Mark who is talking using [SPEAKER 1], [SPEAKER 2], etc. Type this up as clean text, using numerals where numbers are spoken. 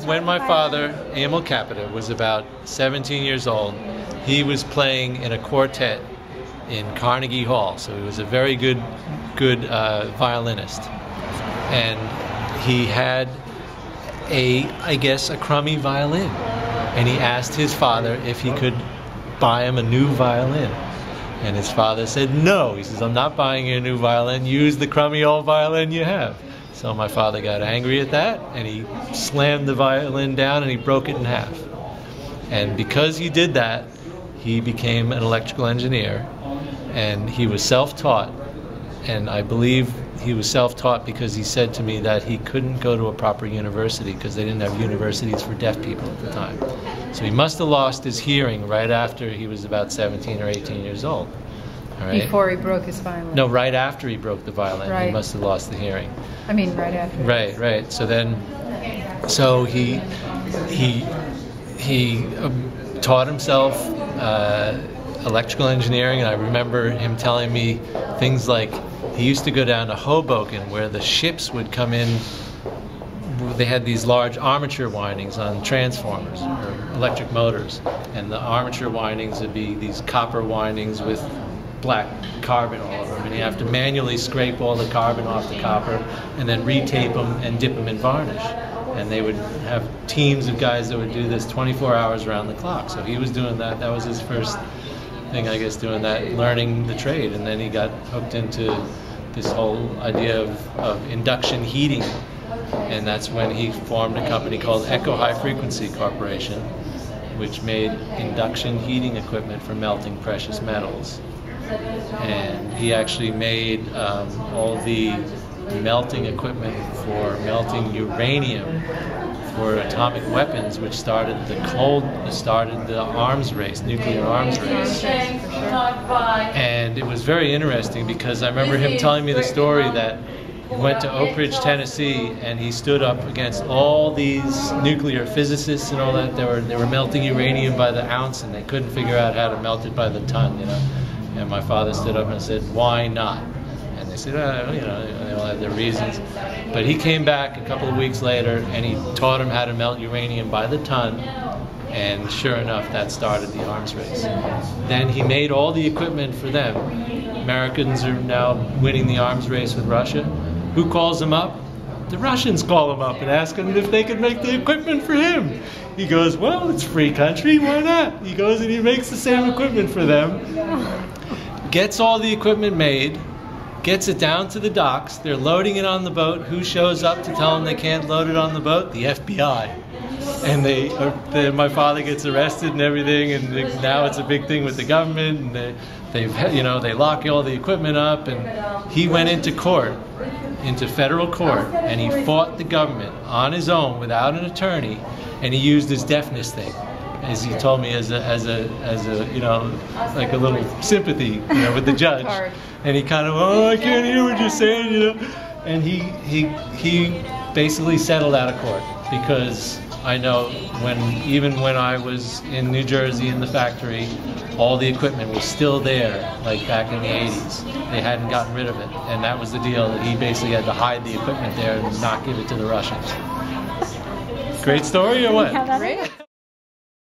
[SPEAKER 1] when my father, Emil Capita, was about 17 years old, he was playing in a quartet in Carnegie Hall. So he was a very good violinist. And he had I guess, a crummy violin. And he asked his father if he could buy him a new violin. And his father said, no. He says, I'm not buying you a new violin. Use the crummy old violin you have. So my father got angry at that, and he slammed the violin down and he broke it in half. And because he did that, he became an electrical engineer, and he was self-taught. And I believe he was self-taught because he said to me that he couldn't go to a proper university because they didn't have universities for deaf people at the time. So he must have lost his hearing right after he was about 17 or 18 years old. All right?
[SPEAKER 2] Before he broke his violin.
[SPEAKER 1] No, right after he broke the violin,
[SPEAKER 2] right.
[SPEAKER 1] He must have lost the hearing.
[SPEAKER 2] I mean, right after.
[SPEAKER 1] Right, right. So then, he taught himself electrical engineering, and I remember him telling me things like he used to go down to Hoboken where the ships would come in. They had these large armature windings on transformers or electric motors, and the armature windings would be these copper windings with black carbon all over them, and you have to manually scrape all the carbon off the copper and then retape them and dip them in varnish. And they would have teams of guys that would do this 24 hours around the clock. So he was doing that. That was his first thing, I guess, doing that, learning the trade. And then he got hooked into this whole idea of induction heating. And that's when he formed a company called Echo High Frequency Corporation, which made induction heating equipment for melting precious metals. And he actually mid all the melting equipment for melting uranium for atomic weapons, which started the arms race, nuclear arms race. And it was very interesting because I remember him telling me the story that he went to Oak Ridge, Tennessee, and he stood up against all these nuclear physicists and all that. They were melting uranium by the ounce, and they couldn't figure out how to melt it by the ton, you know. And my father stood up and said, "Why not?" And they said, you know, they all had their reasons. But he came back a couple of weeks later, and he taught him how to melt uranium by the ton. And sure enough, that started the arms race. Then he made all the equipment for them. Americans are now winning the arms race with Russia. Who calls him up? The Russians call him up and ask him if they could make the equipment for him. He goes, well, it's a free country, why not? He goes and he makes the same equipment for them, gets all the equipment made, gets it down to the docks. They're loading it on the boat. Who shows up to tell them they can't load it on the boat? The FBI. And my father gets arrested and everything, and now it's a big thing with the government, and they lock all the equipment up, and he went into court, into federal court, and he fought the government on his own without an attorney, and he used his deafness thing, as he told me, as a you know, like a little sympathy, you know, with the judge. And he kind of, oh, I can't hear what you're saying, you know. And he basically settled out of court, because I know even when I was in New Jersey in the factory, all the equipment was still there, like back in the 80s. They hadn't gotten rid of it, and that was the deal, that he basically had to hide the equipment there and not give it to the Russians. Great story or what?
[SPEAKER 2] Yeah, that's great.